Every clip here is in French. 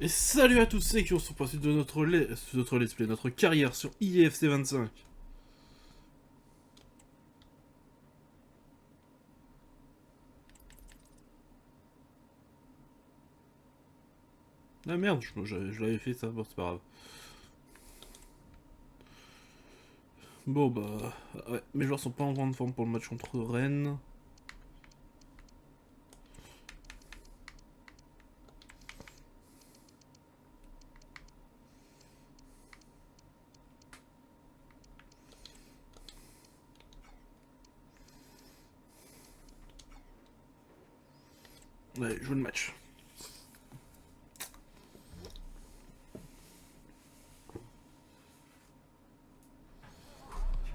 Et salut à tous ceux qui sont passés de notre let's play, notre carrière sur IFC 25. Ah merde, je l'avais fait ça, bon c'est pas grave. Bon bah, ouais, mes joueurs sont pas en grande forme pour le match contre Rennes. Ouais, joue le match.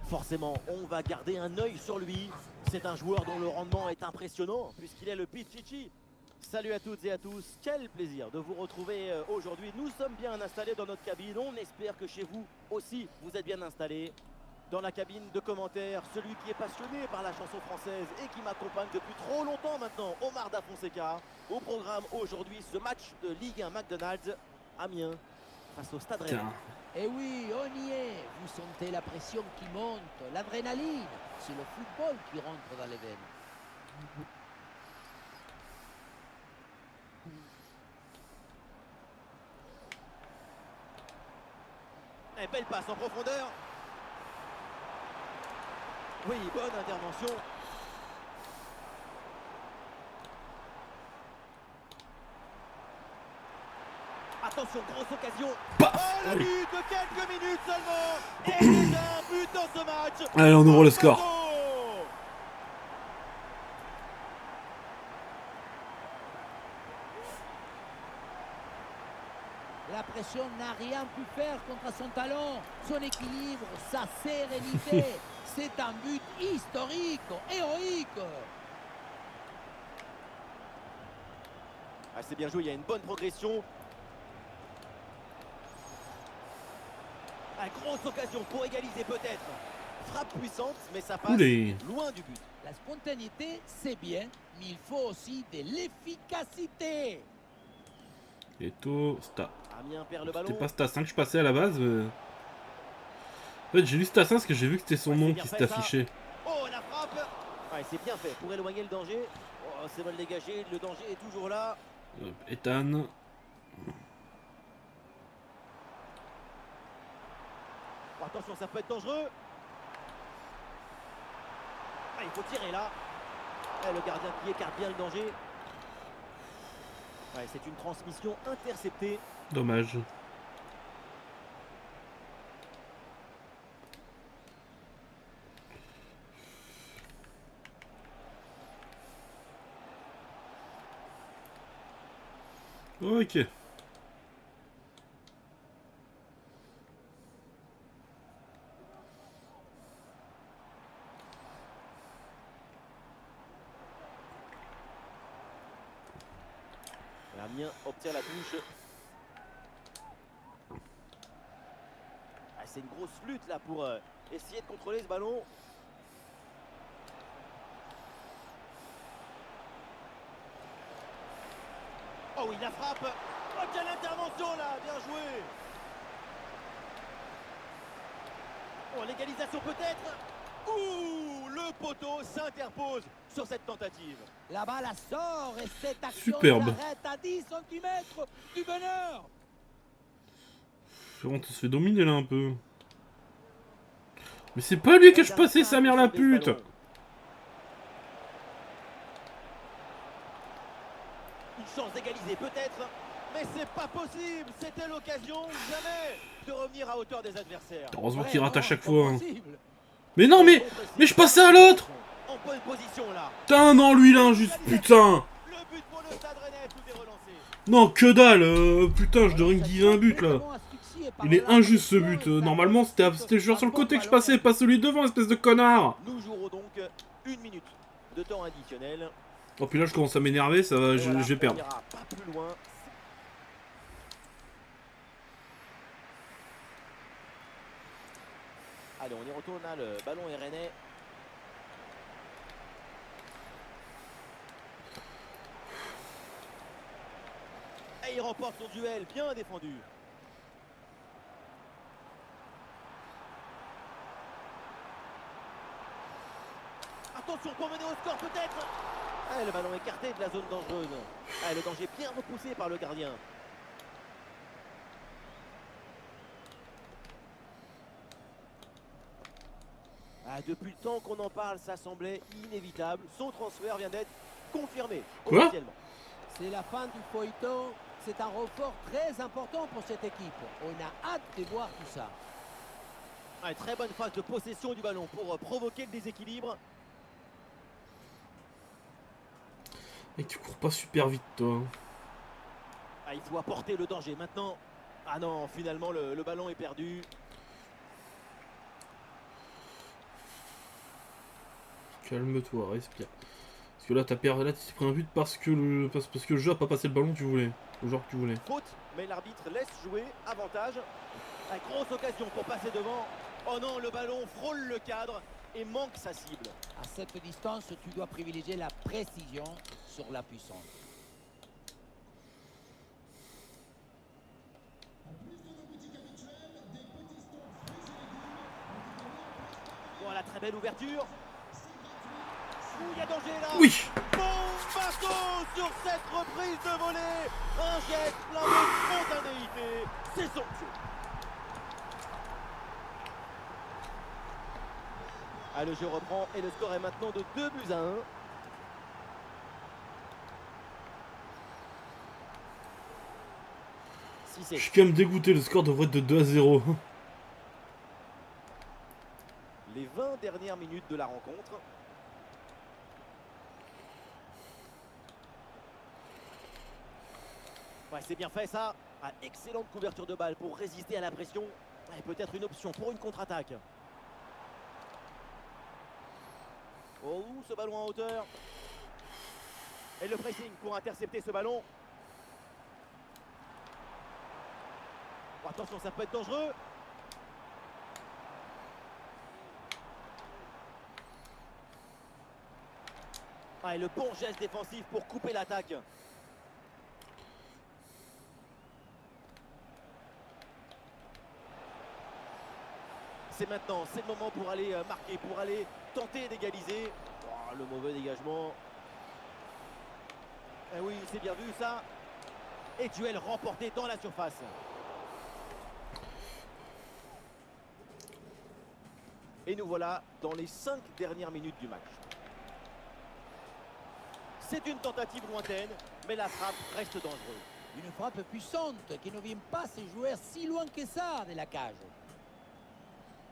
Forcément, on va garder un œil sur lui. C'est un joueur dont le rendement est impressionnant puisqu'il est le Pichichi. Salut à toutes et à tous, quel plaisir de vous retrouver aujourd'hui. Nous sommes bien installés dans notre cabine, on espère que chez vous aussi vous êtes bien installés. Dans la cabine de commentaires, celui qui est passionné par la chanson française et qui m'accompagne depuis trop longtemps maintenant, Omar Da Fonseca. Au programme aujourd'hui, ce match de Ligue 1 McDonald's, Amiens face au Stade Rennais. Et oui, on y est. Vous sentez la pression qui monte, l'adrénaline. C'est le football qui rentre dans les veines. Et belle passe en profondeur. Oui, bonne intervention. Attention, grosse occasion. Oh, le but de quelques minutes seulement. Et déjà un but dans ce match. Allez, on ouvre le score. La pression n'a rien pu faire contre son talent, son équilibre, sa sérénité. C'est un but historique, héroïque. Ah, c'est bien joué, il y a une bonne progression. Ah, grosse occasion pour égaliser peut-être. Frappe puissante, mais ça passe loin du but. La spontanéité, c'est bien, mais il faut aussi de l'efficacité. Et tout, Sta. Amiens perd le ballon. C'était pas Sta 5 que je passais à la base. En fait, j'ai lu Sta 5 parce que j'ai vu que c'était son nom qui s'est affiché. Oh, la frappe. Ouais, c'est bien fait pour éloigner le danger. Oh, c'est mal dégagé, le danger est toujours là. Ethan. Oh, attention, ça peut être dangereux. Ah, il faut tirer là. Et le gardien qui écarte bien le danger. Ouais, c'est une transmission interceptée. Dommage. Ok. Amiens obtient la touche. Ah, c'est une grosse lutte là pour essayer de contrôler ce ballon. Oh oui, la frappe. Oh, quelle intervention là, bien joué. Oh, l'égalisation peut-être. Ouh, le poteau s'interpose sur cette tentative. La balle sort et cette action Superbe. s'arrête à 10 cm du bonheur. On se fait dominer là un peu. Mais c'est pas lui que je passais, sa mère la pute. Une chance d'égaliser peut-être, mais c'est pas possible. C'était l'occasion jamais de revenir à hauteur des adversaires. Heureusement qu'il rate à chaque fois. Hein. Possible. Mais non, mais je passais à l'autre. En bonne position là. Putain, non, lui là, juste putain. Le but pour le Stade Rennais, tout est relancé. Non, que dalle. Putain, je devrais guider un but là. Il est injuste ce but. Normalement, c'était le joueur sur le côté que je passais, pas celui devant, espèce de connard. Nous jouerons donc 1 minute de temps additionnel. Oh, puis là, je commence à m'énerver, ça va, je vais perdre. On ira pas plus loin. Allez, on y retourne là, le ballon est rennais. Et il remporte son duel, bien défendu. Attention pour mener au score peut-être. Ah, le ballon écarté de la zone dangereuse. Ah, le danger bien repoussé par le gardien. Ah, depuis le temps qu'on en parle, ça semblait inévitable. Son transfert vient d'être confirmé Quoi? officiellement. C'est la fin du feuilleton. C'est un renfort très important pour cette équipe. On a hâte de voir tout ça. Ah, très bonne phase de possession du ballon pour provoquer le déséquilibre. Mec, tu cours pas super vite, toi. Ah, il faut apporter le danger maintenant. Ah non, finalement le ballon est perdu. Calme-toi, respire. Parce que là, là, tu t'es pris un but parce que le jeu a pas passé le ballon que tu voulais. Le genre que tu voulais. Faute, mais l'arbitre laisse jouer. Avantage. Ah, grosse occasion pour passer devant. Oh non, le ballon frôle le cadre et manque sa cible. À cette distance, tu dois privilégier la précision sur la puissance. Voilà, très belle ouverture. Ouh, il y a danger là. Oui! Bon bateau sur cette reprise de volée. Un geste plein de spontanéité. C'est somptueux. Ah, le jeu reprend et le score est maintenant de 2-1. Je suis quand même dégoûté, le score devrait être de 2-0. Les 20 dernières minutes de la rencontre. Ouais, c'est bien fait ça. Ah, excellente couverture de balle pour résister à la pression. Et peut-être une option pour une contre-attaque. Oh, ce ballon en hauteur. Et le pressing pour intercepter ce ballon. Oh, attention, ça peut être dangereux. Ah, et le bon geste défensif pour couper l'attaque. C'est maintenant, c'est le moment pour aller marquer, pour aller tenter d'égaliser. Oh, le mauvais dégagement. Eh oui, c'est bien vu ça. Et duel remporté dans la surface. Et nous voilà dans les 5 dernières minutes du match. C'est une tentative lointaine, mais la frappe reste dangereuse. Une frappe puissante qui ne vient pas se jouer si loin que ça de la cage.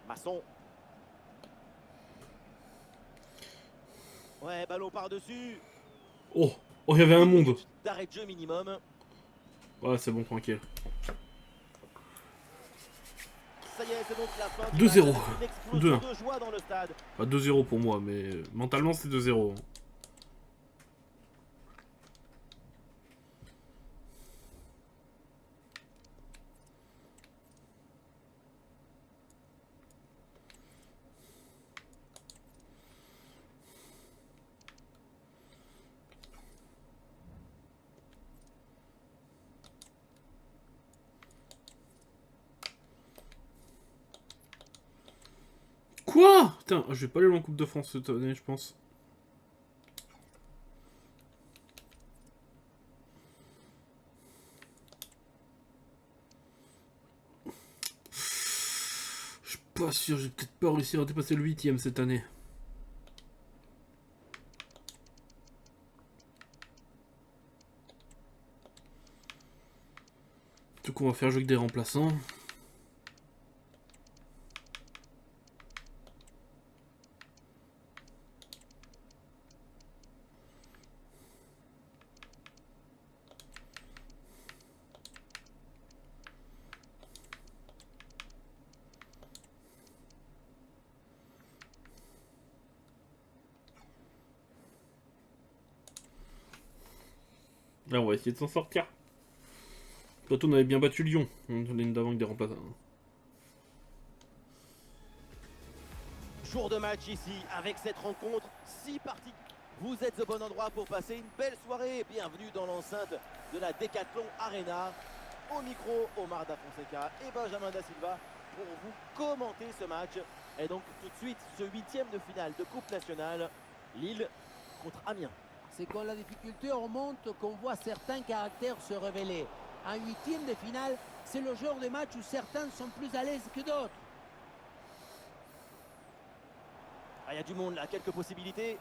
Masson. Ouais, ballon par-dessus. Oh, il y avait un monde. D'arrêt de jeu minimum. Ouais, c'est bon, tranquille. Ça y est, c'est donc la fin. 2-0. Une explosion de joie dans le stade. Pas 2-0 pour moi, mais mentalement c'est 2-0. Quoi? Putain, je vais pas aller en Coupe de France cette année, je pense. Je suis pas sûr, j'ai peut-être pas réussi à dépasser le 8ème cette année. Du coup, on va faire jouer avec des remplaçants. Là, on va essayer de s'en sortir. Toi, on avait bien battu Lyon. On est d'avant avec des remplaçants. Jour de match ici, avec cette rencontre si particulière. Vous êtes au bon endroit pour passer une belle soirée. Bienvenue dans l'enceinte de la Decathlon Arena. Au micro, Omar Da Fonseca et Benjamin Da Silva pour vous commenter ce match. Et donc tout de suite, ce 8e de finale de Coupe nationale, Lille contre Amiens. C'est quand la difficulté remonte qu'on voit certains caractères se révéler. Un 8e de finale, c'est le genre de match où certains sont plus à l'aise que d'autres. Ah, il y a du monde là, quelques possibilités.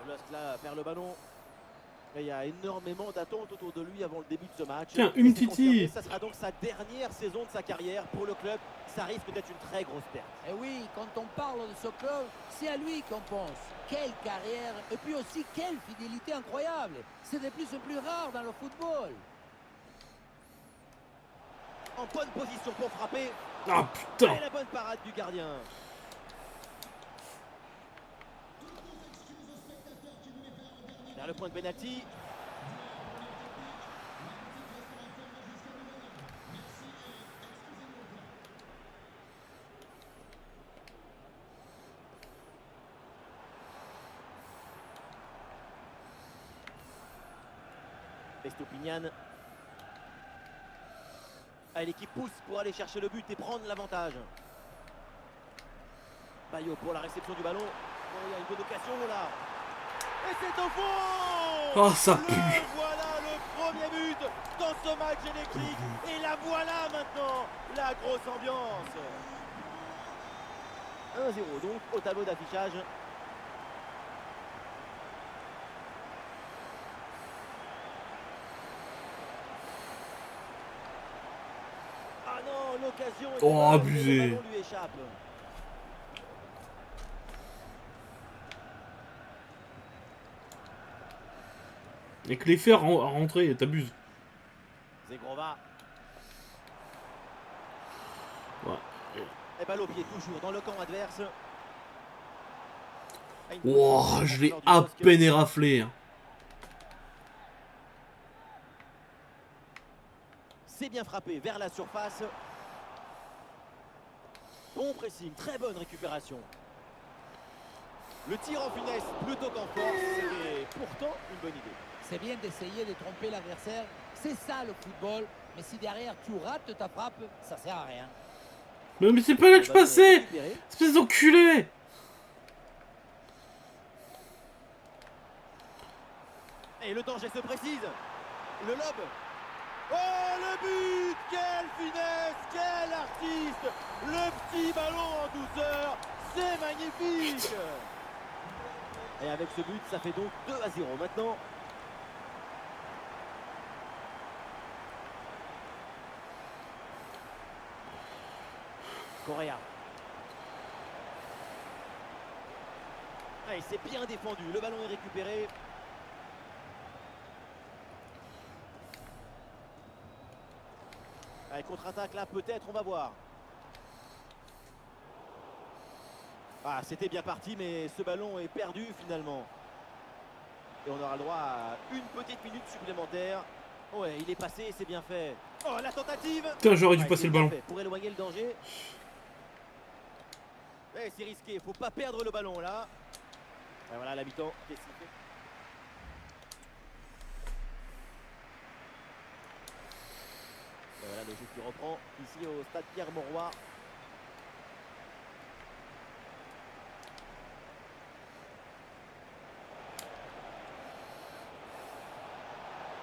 Le Lusk là perd le ballon. Et il y a énormément d'attentes autour de lui avant le début de ce match. Tiens, Et une c'est Titi. confirmé, ça sera donc sa dernière saison de sa carrière pour le club. Ça risque d'être une très grosse perte. Et oui, quand on parle de ce club, c'est à lui qu'on pense. Quelle carrière et puis aussi quelle fidélité incroyable. C'est de plus en plus rare dans le football. En bonne position pour frapper. Ah putain. Et la bonne parade du gardien. Vers le point de pénalty. Estopignan. Ah, l'équipe pousse pour aller chercher le but et prendre l'avantage. Bayo pour la réception du ballon. Oh, il y a une bonne occasion là. Et c'est au fond. Oh, ça pue. Voilà le premier but dans ce match électrique. Et la voilà maintenant, la grosse ambiance. 1-0 donc au tableau d'affichage. Ah non, l'occasion est Oh, bonne, mais abusé. le ballon lui échappe. Et que les fers rentrer, t'abuses. Zegrova. Ouais. Et balle au pied toujours dans le camp adverse. Ah, une Oh, petite je l'ai en faveur à du Bosque. peine éraflé. Hein. C'est bien frappé vers la surface. Bon pressing, très bonne récupération. Le tir en finesse plutôt qu'en force, c'était pourtant une bonne idée. C'est bien d'essayer de tromper l'adversaire. C'est ça le football. Mais si derrière tu rates ta frappe, ça sert à rien. Mais c'est pas là que je Le ballon est passais. récupéré. Espèce d'enculé. Et le danger se précise. Le lob. Oh, le but! Quelle finesse! Quel artiste! Le petit ballon en douceur. C'est magnifique! Et avec ce but, ça fait donc 2-0 maintenant. Correa. Ah, et c'est bien défendu. Le ballon est récupéré. Allez, contre-attaque là, peut-être, on va voir. Ah, c'était bien parti, mais ce ballon est perdu finalement. Et on aura le droit à une petite minute supplémentaire. Ouais, il est passé, c'est bien fait. Oh, la tentative! Putain, j'aurais dû Ouais, passer c'est le bien ballon. fait pour éloigner le danger. Eh, c'est risqué, faut pas perdre le ballon là. Et voilà la mi-temps qui est sifflée. Et voilà le jeu qui reprend ici au stade Pierre-Mauroy.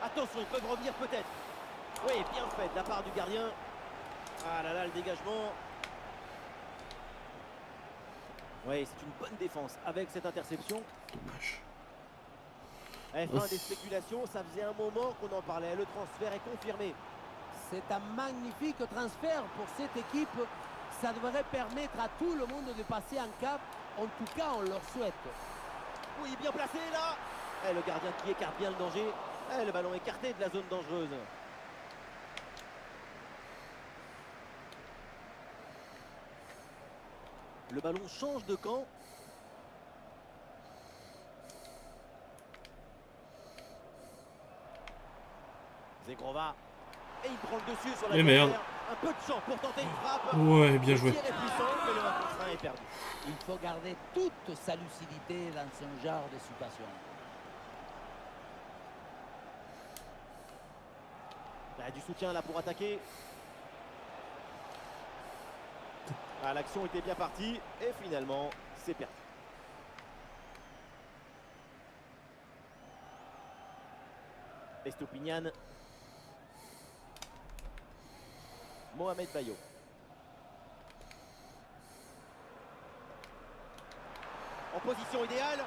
Attention, ils peuvent revenir peut-être. Oui, bien fait de la part du gardien. Ah là là, le dégagement. Oui, c'est une bonne défense avec cette interception. Dommage. Et fin des spéculations, ça faisait un moment qu'on en parlait. Le transfert est confirmé. C'est un magnifique transfert pour cette équipe. Ça devrait permettre à tout le monde de passer un cap. En tout cas, on leur souhaite. Oui, bien placé là. Et le gardien qui écarte bien le danger. Et le ballon écarté de la zone dangereuse. Le ballon change de camp. Zegrova. Et il prend le dessus sur la Et merde. Un peu de champ pour tenter une frappe. Ouais, bien joué. Le tir est puissant, mais le 1 contre 1 est perdu. Il faut garder toute sa lucidité dans ce genre de situation. Bah, du soutien là pour attaquer. Ah, l'action était bien partie et finalement c'est perdu. Estoupignan. Mohamed Bayo. En position idéale.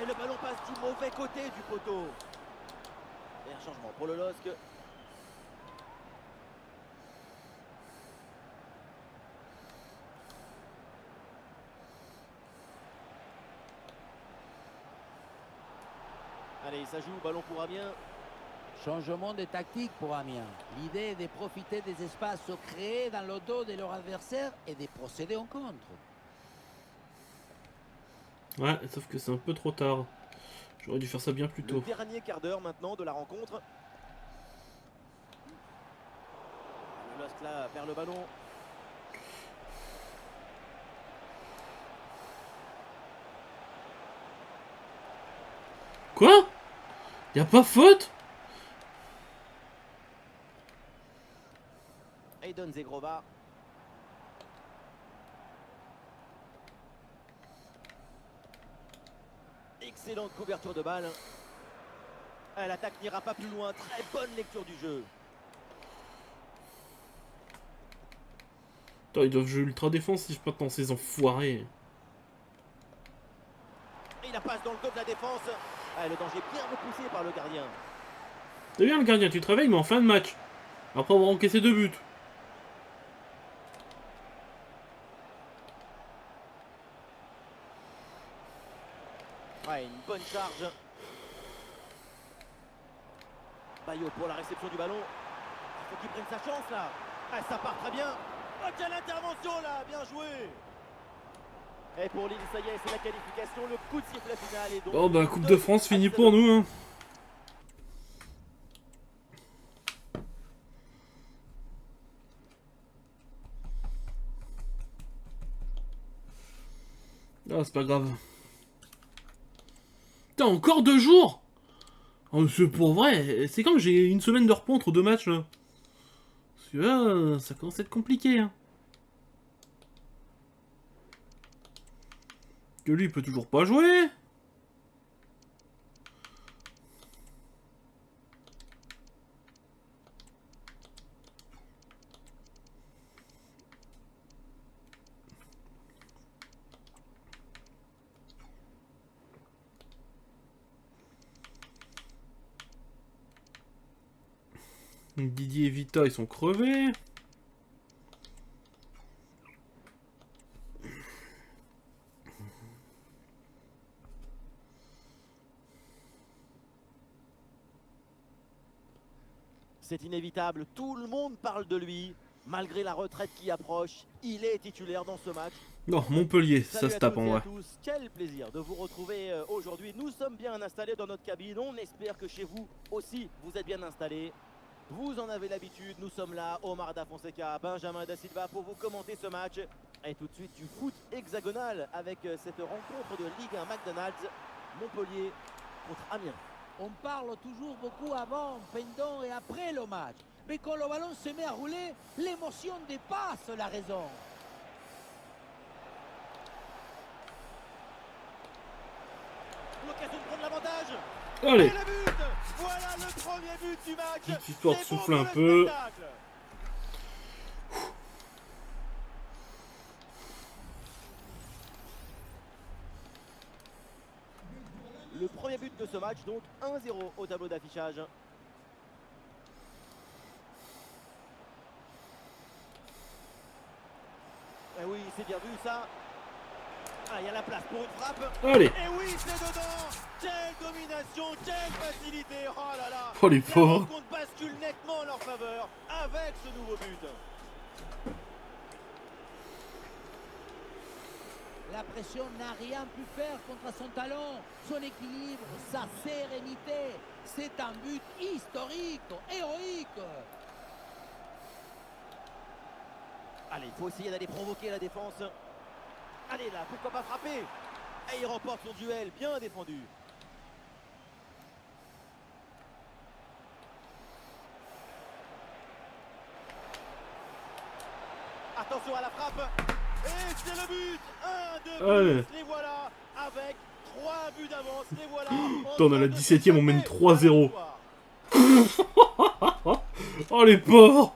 Et le ballon passe du mauvais côté du poteau. Et un changement pour le LOSC. Allez, ça joue, ballon pour Amiens. Changement de tactique pour Amiens. L'idée est de profiter des espaces créés dans le dos de leur adversaire et de procéder en contre. Ouais, sauf que c'est un peu trop tard. J'aurais dû faire ça bien plus Le tôt. dernier quart d'heure maintenant de la rencontre. Le LOSC là perd le ballon. Quoi? Y a pas faute? Aydon Zegrova. Excellente couverture de balle. L'attaque n'ira pas plus loin. Très bonne lecture du jeu. Putain, ils doivent jouer ultra défensif maintenant, ces enfoirés. Et la passe dans le dos de la défense. Le danger bien repoussé par le gardien. C'est bien le gardien, tu te réveilles, mais en fin de match. Après avoir encaissé 2 buts. Ouais, une bonne charge. Bayo pour la réception du ballon. Il faut qu'il prenne sa chance là. Ça part très bien. Oh, quelle intervention là. Bien joué. Et pour Lille, ça y est, c'est la qualification. Le coup de sifflet final. Et donc, Oh bah, Coupe de France finie pour nous, hein. Ah, c'est pas grave. Putain, encore 2 jours? Oh, c'est pour vrai. C'est quand que j'ai une semaine de repos entre 2 matchs, là. Parce que là, ça commence à être compliqué, hein. Que lui, il peut toujours pas jouer. Didier et Vita, ils sont crevés. C'est inévitable. Tout le monde parle de lui. Malgré la retraite qui approche, il est titulaire dans ce match. Non, Montpellier, ça Salut se à tape toutes en et à vrai. tous. Quel plaisir de vous retrouver aujourd'hui. Nous sommes bien installés dans notre cabine. On espère que chez vous aussi, vous êtes bien installés. Vous en avez l'habitude. Nous sommes là, Omar Da Fonseca, Benjamin Da Silva pour vous commenter ce match. Et tout de suite du foot hexagonal avec cette rencontre de Ligue 1 McDonald's. Montpellier contre Amiens. On parle toujours beaucoup avant, pendant et après le match. Mais quand le ballon se met à rouler, l'émotion dépasse la raison. L'occasion de prendre l'avantage. Allez. Et le but. Voilà le premier but du match. Petite histoire de C'est bon souffler un pour le peu. spectacle. Le premier but de ce match, donc 1-0 au tableau d'affichage. Et oui, c'est bien vu ça. Il y a la place pour une frappe. Allez. Et oui, c'est dedans. Quelle domination, quelle facilité. Oh là là. Oh les La pauvres. rencontre bascule nettement en leur faveur avec ce nouveau but. La l'impression n'a rien pu faire contre son talent, son équilibre, sa sérénité. C'est un but historique, héroïque. Allez, il faut essayer d'aller provoquer la défense. Allez là, pourquoi pas frapper? Et il remporte son duel, bien défendu. Attention à la frappe. Et c'est le but. Un de Allez. plus, les voilà. Avec 3 buts d'avance, les voilà. Putain, on a la 17ème, on mène 3-0. Oh les pauvres.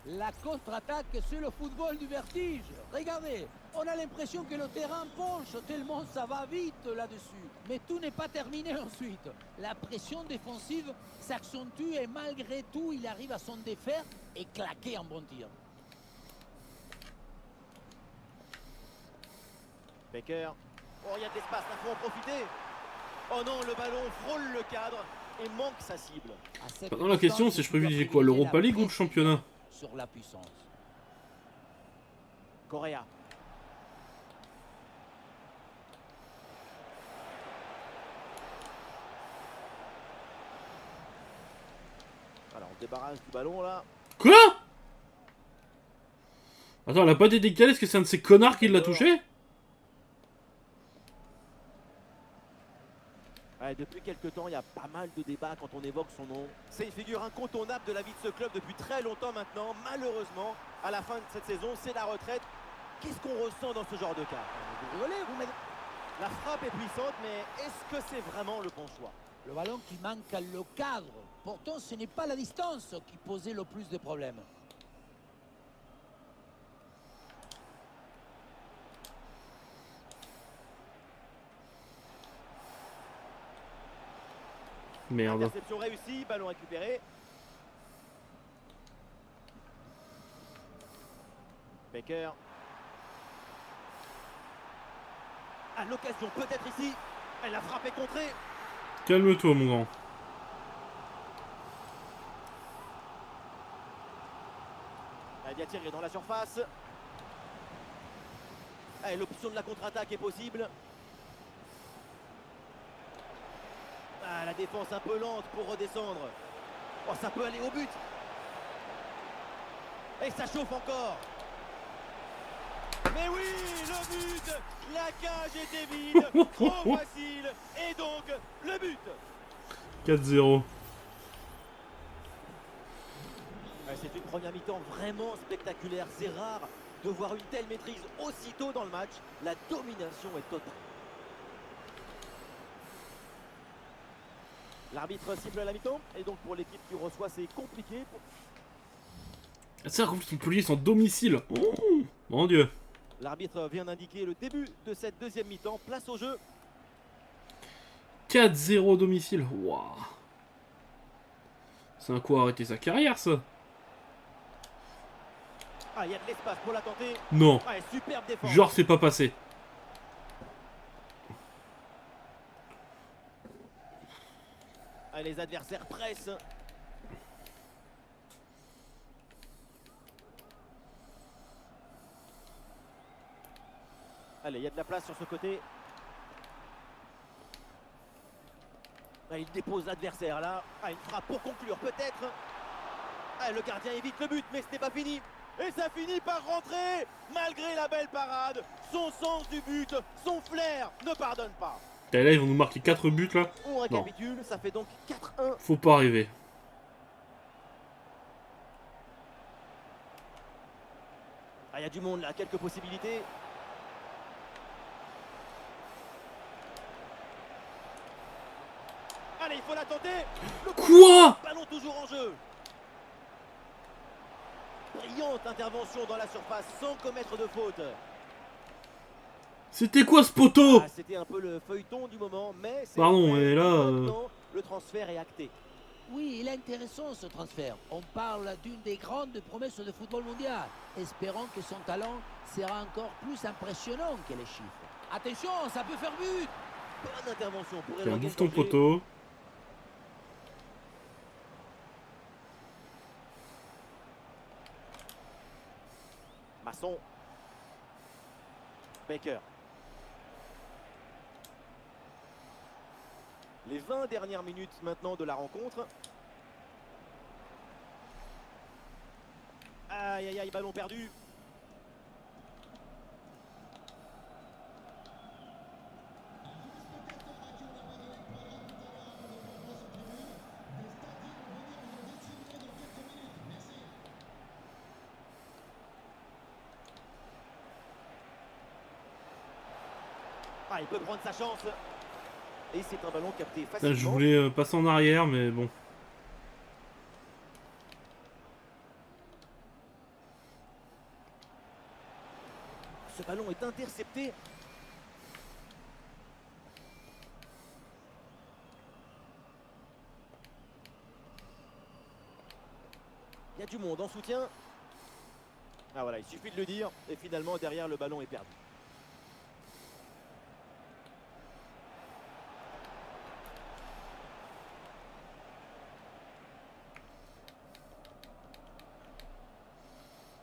La contre-attaque, c'est le football du vertige. Regardez, on a l'impression que le terrain penche tellement ça va vite là-dessus. Mais tout n'est pas terminé ensuite. La pression défensive s'accentue et malgré tout, il arrive à s'en défaire et claquer un bon tir. Becker. Oh, il y a de l'espace, il faut en profiter. Oh non, le ballon frôle le cadre et manque sa cible. Maintenant la question c'est je privilégie quoi, l'Europa League ou le championnat? Sur la puissance. Correa. Alors on débarrasse du ballon là. Quoi? Attends, elle a pas été décalée, est-ce que c'est un de ces connards qui l'a touché? Ouais, depuis quelques temps, il y a pas mal de débats quand on évoque son nom. C'est une figure incontournable de la vie de ce club depuis très longtemps maintenant. Malheureusement, à la fin de cette saison, c'est la retraite. Qu'est-ce qu'on ressent dans ce genre de cas? Vous rigolez, vous mettez... La frappe est puissante, mais est-ce que c'est vraiment le bon choix? Le ballon qui manque le cadre. Pourtant, ce n'est pas la distance qui posait le plus de problèmes. Merde. Interception réussie, ballon récupéré. Becker. À l'occasion, peut-être ici. Elle a frappé contrée. Calme-toi mon grand. Elle vient tirer dans la surface. L'option de la contre-attaque est possible. Ah, la défense un peu lente pour redescendre. Oh, ça peut aller au but. Et ça chauffe encore. Mais oui, le but. La cage était vide. Trop facile. Et donc, le but. 4-0. C'est une première mi-temps vraiment spectaculaire. C'est rare de voir une telle maîtrise aussitôt dans le match. La domination est totale. L'arbitre cible à la mi-temps. Et donc pour l'équipe qui reçoit, c'est compliqué. C'est un compliqué, Montpellier, son domicile. Oh, mon dieu. L'arbitre vient d'indiquer le début de cette deuxième mi-temps. Place au jeu. 4-0 domicile. Waouh. C'est un coup à arrêter sa carrière ça. Ah, il y a de l'espace pour la tenter. Non. Ah, superbe défense. Genre c'est pas passé. Ah, les adversaires pressent. Allez, il y a de la place sur ce côté. Ah, il dépose l'adversaire là. Ah, une frappe pour conclure peut-être. Ah, le gardien évite le but, mais ce n'est pas fini. Et ça finit par rentrer. Malgré la belle parade, son sens du but, son flair ne pardonne pas. Et là ils vont nous marquer 4 buts là. On récapitule, ça fait donc 4-1. Faut pas rêver. Ah, il y a du monde là, quelques possibilités. Allez, il faut la tenter. Quoi? Ballon toujours en jeu. Brillante intervention dans la surface sans commettre de faute. C'était quoi ce poteau? Ah, c'était un peu le feuilleton du moment, mais c'est Pardon, mais là, maintenant, le transfert est acté. Oui, il est intéressant ce transfert. On parle d'une des grandes promesses de football mondial. Espérons que son talent sera encore plus impressionnant que les chiffres. Attention, ça peut faire but. Bonne intervention pour Tiens, éloigner bouffe le ton danger. poteau. Masson. Baker. Les 20 dernières minutes maintenant de la rencontre. Aïe aïe aïe, ballon perdu. Ah, il peut prendre sa chance. Et c'est un ballon capté Là, facilement. je voulais passer en arrière, mais bon. Ce ballon est intercepté. Il y a du monde en soutien. Ah voilà, il suffit de le dire. Et finalement, derrière, le ballon est perdu.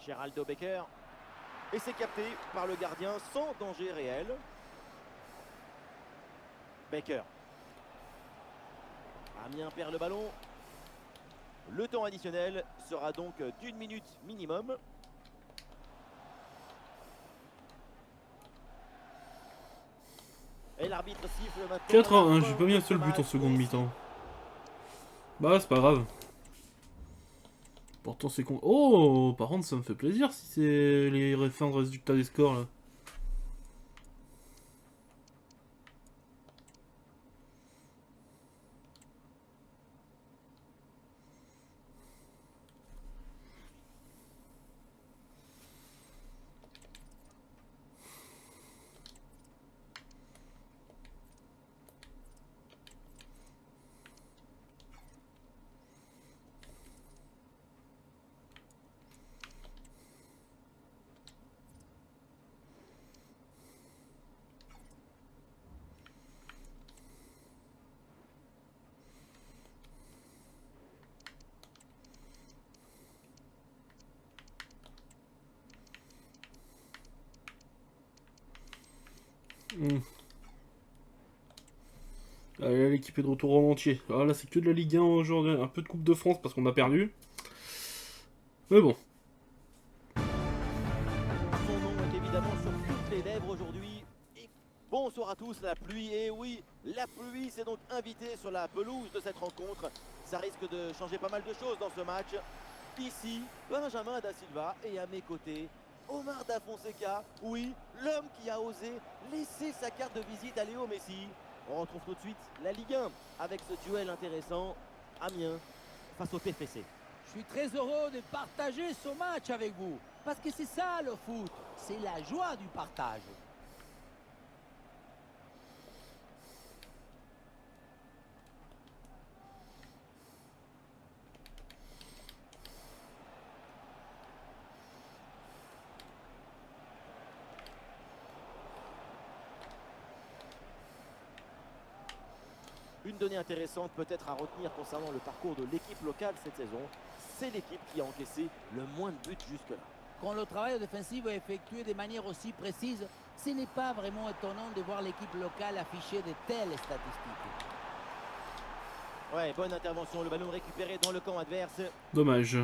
Geraldo Becker. Et c'est capté par le gardien sans danger réel. Becker. Amiens perd le ballon. Le temps additionnel sera donc d'1 minute minimum. Et l'arbitre siffle maintenant. 4-1, j'ai pas mis un seul but en seconde mi-temps. Bah, c'est pas grave. Pourtant, c'est con. Oh, par contre, ça me fait plaisir si c'est les fins de résultats des scores là. Allez, l'équipe est de retour en entier. Ah, là, c'est que de la Ligue 1 aujourd'hui. Un peu de Coupe de France parce qu'on a perdu. Mais bon. Son nom est évidemment sur toutes les lèvres aujourd'hui. Et bonsoir à tous, la pluie. Et oui, la pluie s'est donc invitée sur la pelouse de cette rencontre. Ça risque de changer pas mal de choses dans ce match. Ici, Benjamin Da Silva et à mes côtés, Omar Da Fonseca. Oui, l'homme qui a osé laisser sa carte de visite à Léo Messi. On retrouve tout de suite la Ligue 1 avec ce duel intéressant. Amiens face au TFC. Je suis très heureux de partager ce match avec vous. Parce que c'est ça le foot. C'est la joie du partage. Une donnée intéressante peut-être à retenir concernant le parcours de l'équipe locale cette saison, c'est l'équipe qui a encaissé le moins de buts jusque-là. Quand le travail défensif est effectué de manière aussi précise, ce n'est pas vraiment étonnant de voir l'équipe locale afficher de telles statistiques. Ouais, bonne intervention, le ballon récupéré dans le camp adverse. Dommage.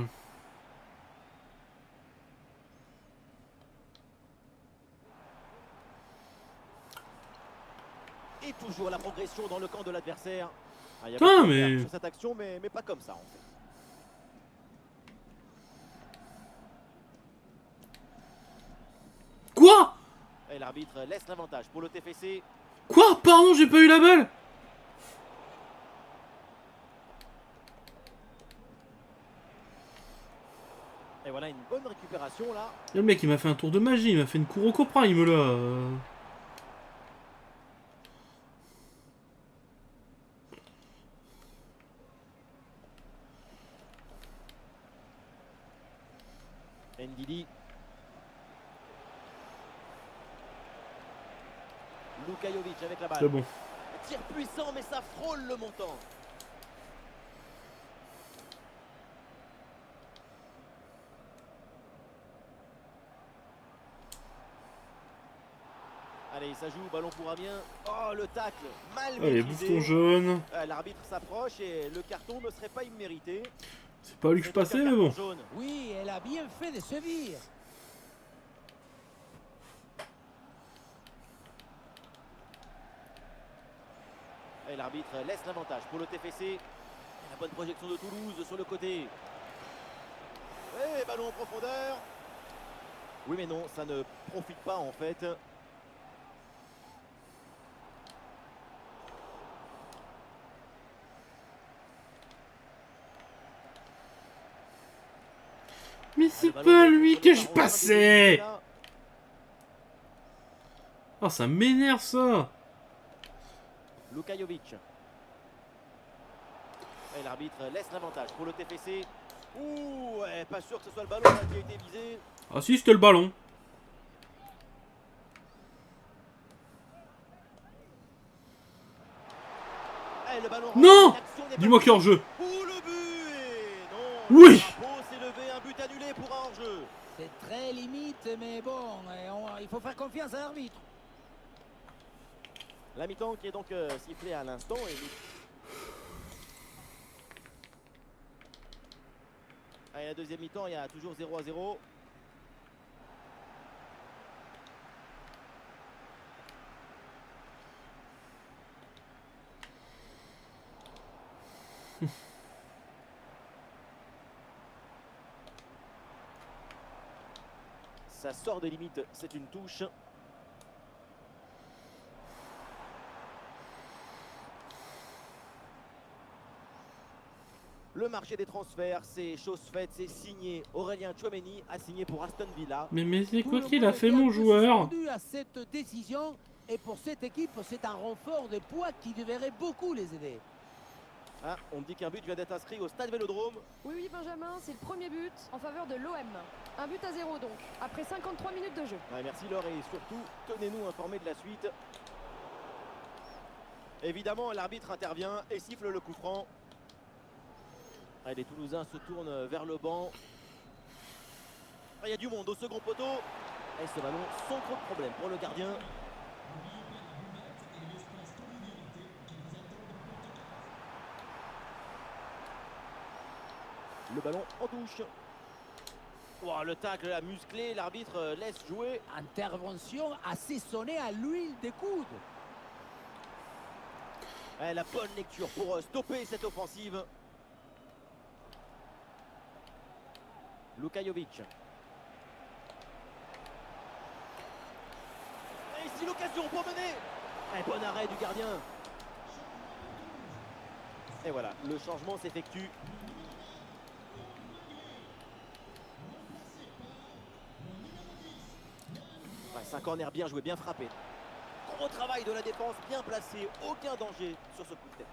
Et toujours la progression dans le camp de l'adversaire. Ah, il y a Putain, beaucoup à faire mais... sur cette action, mais pas comme ça en fait. Quoi? Et l'arbitre laisse l'avantage pour le TFC. Quoi? Pardon, j'ai pas eu la balle. Et voilà une bonne récupération là. Le mec, il m'a fait un tour de magie. Il m'a fait une Kuroko Prime, là. Ndidi. Luka Jovic avec la C'est balle. bon. Tir puissant, mais ça frôle le montant. Allez, ça joue, ballon pour Amiens. Oh, le tacle, mal Allez, bouffe maîtrisé. ton jaune. L'arbitre s'approche et le carton ne serait pas immérité. C'est pas lui que je passais, mais bon. Jaune. Oui, elle a bien fait de sévir. Et l'arbitre laisse l'avantage pour le TFC. La bonne projection de Toulouse sur le côté. Et ballon en profondeur. Oui mais non, ça ne profite pas en fait. Mais c'est Le ballon pas est lui contrôlé que je par passais. Romain. Oh, ça m'énerve ça. Luka Jovic. Et l'arbitre laisse l'avantage pour le TFC. Ouh, ouais, pas sûr que ce soit le ballon là, qui a été visé. Ah si, c'était le ballon. Et le ballon Non! rentre, l'action n'est pas Dis-moi qu'il y a hors-jeu. Pour le but et non. Oui! Le drapeau s'est levé, un but annulé pour un hors-jeu. C'est très limite, mais bon, il faut faire confiance à l'arbitre. La mi-temps qui est donc sifflée à l'instant. Et la deuxième mi-temps, il y a toujours 0-0. Ça sort des limites, c'est une touche. Le marché des transferts, c'est chose faite, c'est signé. Aurélien Tchouaméni a signé pour Aston Villa. Mais c'est Tout quoi le qu'il monde a fait était un mon peu joueur? suspendu à cette décision, et pour cette équipe, c'est un renfort de poids qui devrait beaucoup les aider. Ah, on me dit qu'un but vient d'être inscrit au stade Vélodrome. Oui, Benjamin, c'est le premier but en faveur de l'OM. Un but à 0 donc, après 53 minutes de jeu. Ouais, merci Laure et surtout, tenez-nous informés de la suite. Évidemment, l'arbitre intervient et siffle le coup franc. Ah, les Toulousains se tournent vers le banc. Ah, il y a du monde au second poteau. Et ce ballon sans trop de problème pour le gardien. Le ballon en touche. Oh, le tacle a musclé, l'arbitre laisse jouer. Intervention assaisonnée à l'huile des coudes. Ouais, la bonne lecture pour stopper cette offensive. Luka Jovic. Et ici l'occasion pour mener. Un bon arrêt du gardien. Et voilà, le changement s'effectue. Ouais, c'est un corner bien joué, bien frappé. Gros travail de la défense, bien placé, aucun danger sur ce coup de tête.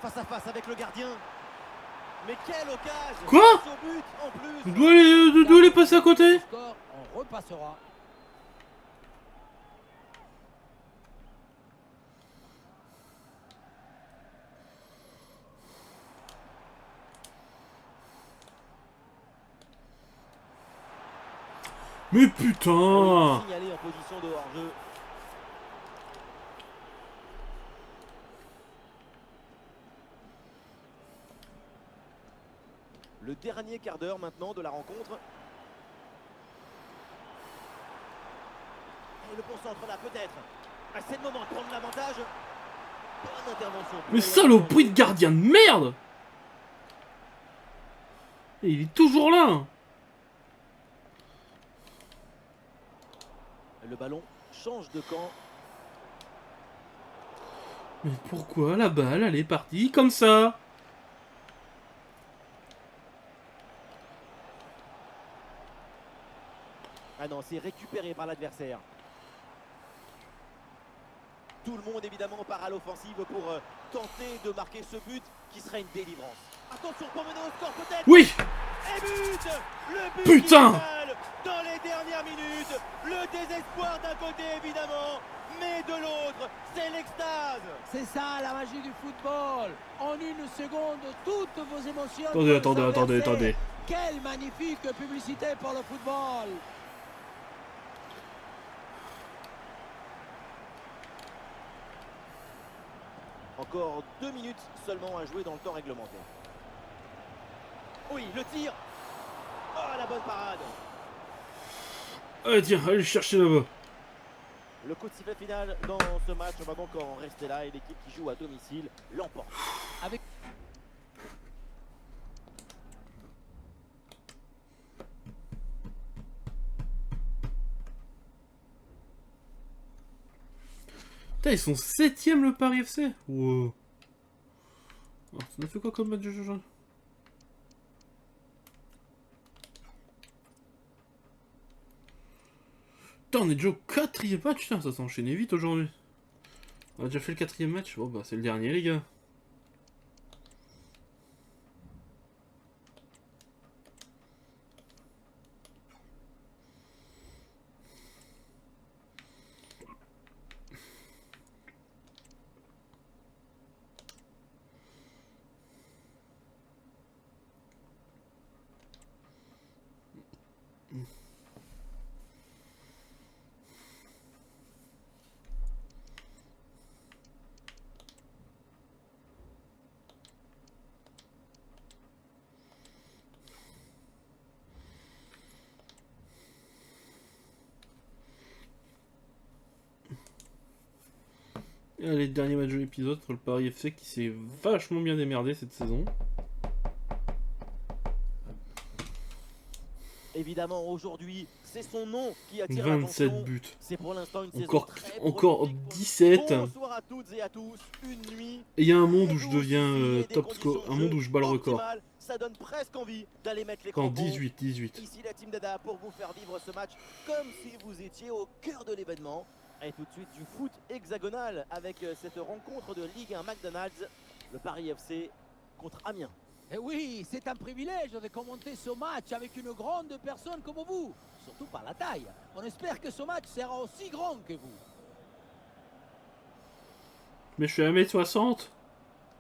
Face à face avec le gardien. Mais quelle occasion! Quoi? Au but en plus. Doit les passer à côté? Score, on repassera. Mais putain! Signalé en position de hors-jeu. Le dernier quart d'heure maintenant de la rencontre. Et le bon centre là peut-être. Ah, c'est le moment de prendre l'avantage. Bonne intervention. Mais saloperie de gardien de merde! Et il est toujours là! Le ballon change de camp. Mais pourquoi la balle, elle est partie comme ça? Ah non, c'est récupéré par l'adversaire. Tout le monde évidemment part à l'offensive pour tenter de marquer ce but qui serait une délivrance. Attention pour mener au score peut-être. Oui! Et but. Le but Putain final dans les dernières minutes. Le désespoir d'un côté évidemment, mais de l'autre, c'est l'extase. C'est ça la magie du football. En une seconde, toutes vos émotions. Attendez, peuvent attendez. s'inverser. Quelle magnifique publicité pour le football. Encore 2 minutes seulement à jouer dans le temps réglementaire. Oui, le tir. Oh, la bonne parade. Allez, tiens, allez le chercher là-bas. Le coup de sifflet final dans ce match, on va donc en rester là et l'équipe qui joue à domicile l'emporte. Avec... Putain, ils sont 7ème le Paris FC. Wow. Alors, ça a fait quoi comme match de jeu? Putain, on est déjà au 4ème match, putain, ça s'est enchaîné vite aujourd'hui. On a déjà fait le 4ème match. Bon bah c'est le dernier les gars. Allez, dernier match de l'épisode contre le Paris FC qui s'est vachement bien démerdé cette saison. Évidemment, aujourd'hui, c'est son nom qui attire 27 l'attention. buts. C'est pour l'instant une Encore, saison très encore prolifique pour lui. 17. Bonsoir à toutes et à tous. Une nuit. Et il y a un monde où très je douce deviens ici et des top conditions score, de un jeu monde où je bats le record. optimales. Ça donne presque envie d'aller mettre les En crampons. 18. Ici la team Dada pour vous faire vivre ce match comme si vous étiez au cœur de l'événement. Et tout de suite du foot hexagonal avec cette rencontre de Ligue 1 McDonald's. Le Paris FC contre Amiens. Et oui, c'est un privilège de commenter ce match avec une grande personne comme vous. Surtout par la taille. On espère que ce match sera aussi grand que vous. Mais je suis à 1m60.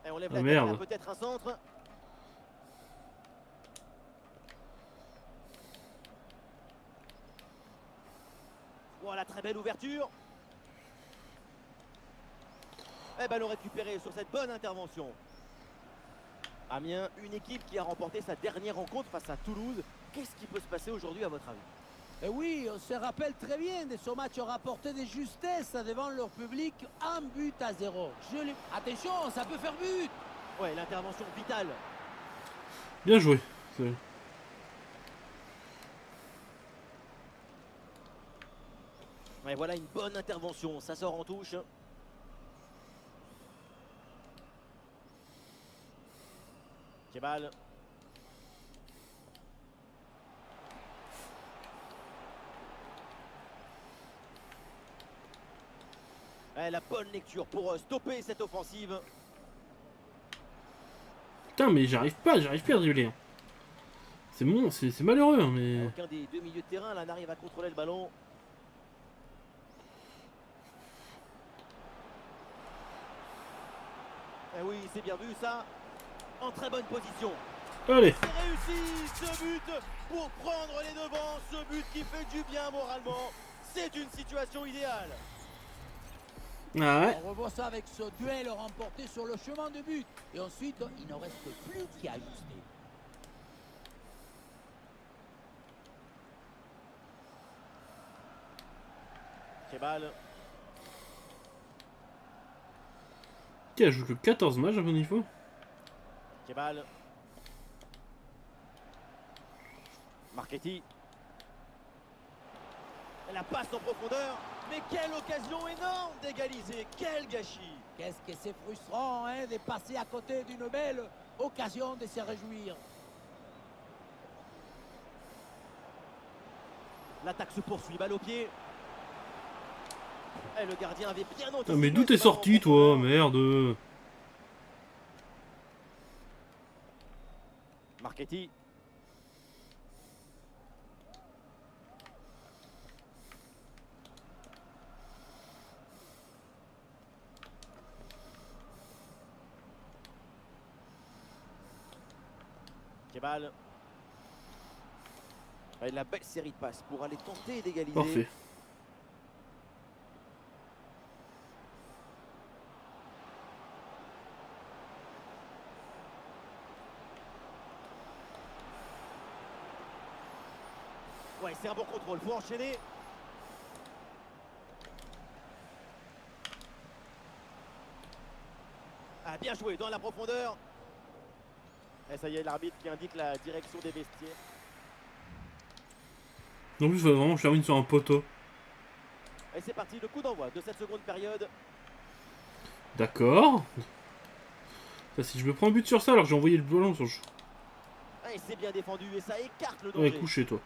Et on lève Ah, la merde. tête, là, peut-être un centre. Voilà, très belle ouverture. Et ballon récupéré sur cette bonne intervention. Amiens, une équipe qui a remporté sa dernière rencontre face à Toulouse. Qu'est-ce qui peut se passer aujourd'hui à votre avis? Et oui, on se rappelle très bien de ce match rapporté de justesse devant leur public, 1-0. Attention, ça peut faire but. Ouais, l'intervention vitale. Bien joué. Ouais, voilà une bonne intervention, ça sort en touche. Kebal. Ouais, la bonne lecture pour stopper cette offensive. Putain, mais j'arrive pas à dribbler. Hein. C'est malheureux, hein, mais... Aucun des deux milieux de terrain là n'arrive à contrôler le ballon. Eh oui, c'est bien vu ça. En très bonne position. Allez. C'est réussi ce but pour prendre les devants. Ce but qui fait du bien moralement. C'est une situation idéale. Ah ouais. On revoit ça avec ce duel remporté sur le chemin de but. Et ensuite, il ne reste plus qu'à ajuster. Kebal. Qui a joué que 14 matchs à mon niveau. Kebal. Marchetti. La passe en profondeur. Mais quelle occasion énorme d'égaliser. Quel gâchis. Qu'est-ce que c'est frustrant hein, de passer à côté d'une belle occasion de se réjouir. L'attaque se poursuit, balle au pied. Et le gardien avait bien anticipé. Ah, mais d'où t'es ce ballon sorti en toi, profondeur. merde. Marchetti. Kebal. Et la belle série de passes pour aller tenter d'égaliser. Parfait. Ouais, c'est un bon contrôle. Faut enchaîner. Ah, bien joué dans la profondeur. Et ça y est, l'arbitre qui indique la direction des vestiaires. En plus, vraiment, je termine sur un poteau. Et c'est parti, le coup d'envoi de cette seconde période. D'accord. Ça, si je me prends un but sur ça, alors que j'ai envoyé le ballon sur... Et c'est bien défendu et ça écarte le Ouais, danger. couché, toi.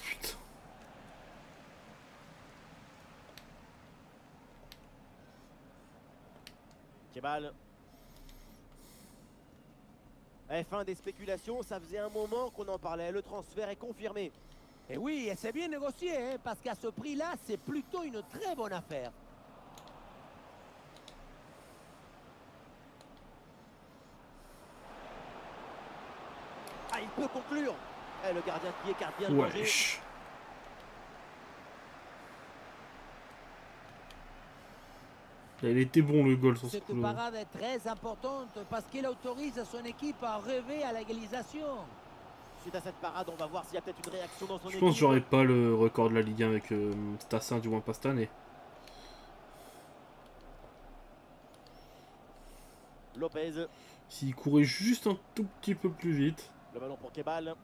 Putain. Kebal. Et fin des spéculations, ça faisait un moment qu'on en parlait. Le transfert est confirmé. Et oui, et c'est bien négocié, hein, parce qu'à ce prix-là, c'est plutôt une très bonne affaire. Ah, il peut conclure. Et le gardien qui écarte bien le danger. Wesh. Il était bon le goal sur ce Cette coup-là. parade est très importante parce qu'elle autorise son équipe à rêver à l'égalisation. Suite à cette parade, on va voir s'il y a peut-être une réaction dans son Je équipe. pense que j'aurais pas le record de la Ligue 1 avec Stassin, du moins pas cette année. Lopez. S'il courait juste un tout petit peu plus vite. Le ballon pour Kebal.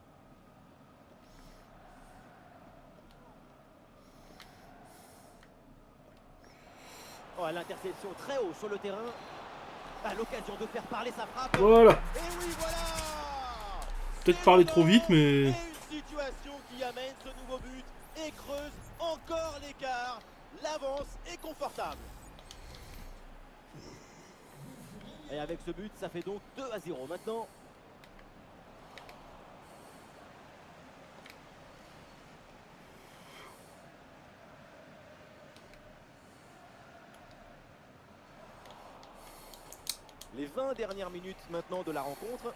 Oh, l'interception très haut sur le terrain. À l'occasion de faire parler sa frappe. Voilà. Et oui, voilà. Peut-être parler trop vite, mais... Et une situation qui amène ce nouveau but et creuse encore l'écart. L'avance est confortable. Et avec ce but, ça fait donc 2-0 maintenant. Les 20 dernières minutes maintenant de la rencontre.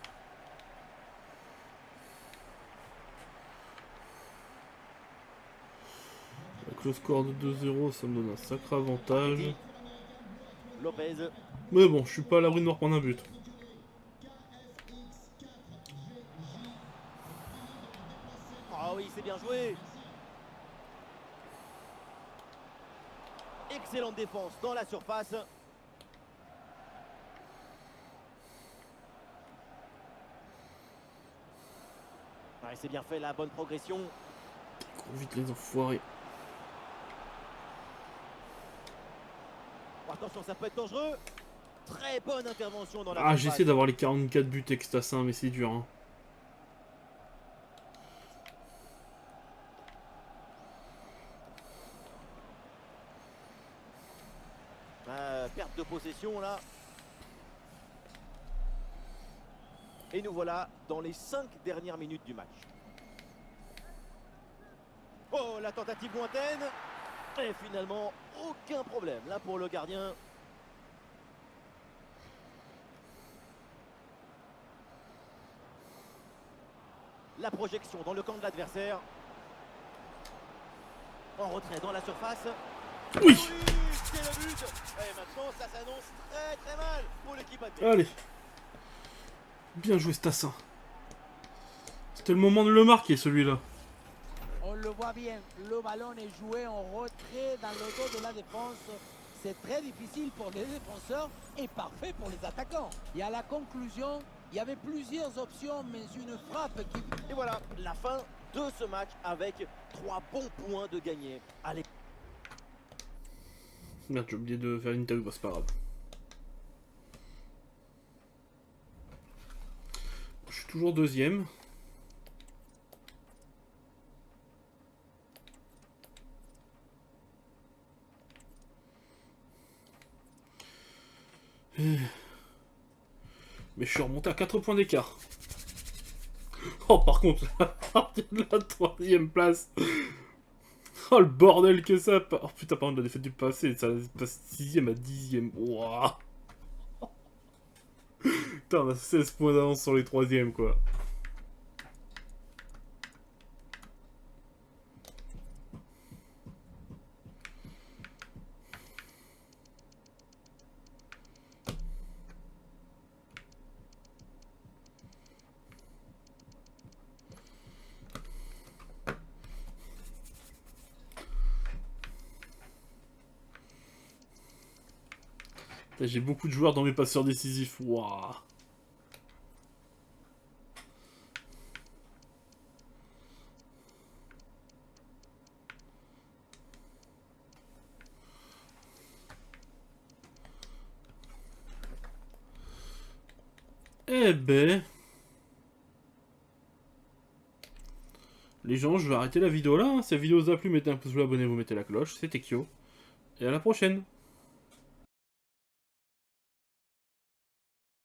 Avec le score de 2-0, ça me donne un sacré avantage. Lopez. Mais bon, je suis pas à l'abri de me reprendre un but. Ah oui, c'est bien joué. Excellente défense dans la surface. Ouais, c'est bien fait, la bonne progression. Trop vite les enfoirés. Oh, attention, ça peut être dangereux. Très bonne intervention dans la Ah, surface. j'essaie d'avoir les 44 buts avec Stassin, mais c'est dur. Hein. Perte de possession là. Et nous voilà dans les 5 dernières minutes du match. Oh, la tentative lointaine. Et finalement, aucun problème là pour le gardien. La projection dans le camp de l'adversaire. En retrait dans la surface. Oui. C'est le but. Et maintenant, ça s'annonce très très mal pour l'équipe adverse. Allez. Bien joué Stassin. C'était le moment de le marquer celui-là. On le voit bien, le ballon est joué en retrait dans le dos de la défense. C'est très difficile pour les défenseurs et parfait pour les attaquants. Et à la conclusion, il y avait plusieurs options, mais une frappe qui... Et voilà, la fin de ce match avec 3 bons points de gagné. Allez. Merde, j'ai oublié de faire une interview, bah, c'est pas grave. Je suis toujours deuxième. Mais je suis remonté à 4 points d'écart. Oh, par contre, à partir de la 3ème place. Oh, le bordel que ça. Oh putain, par contre, la défaite du passé, ça passe 6ème à 10ème. Ouah. Putain, on a 16 points d'avance sur les troisièmes, quoi. J'ai beaucoup de joueurs dans mes passeurs décisifs. Waouh. Eh ben... Les gens, je vais arrêter la vidéo là. Si la vidéo vous a plu, mettez un pouce bleu, abonnez-vous, mettez la cloche. C'était Kyo. Et à la prochaine.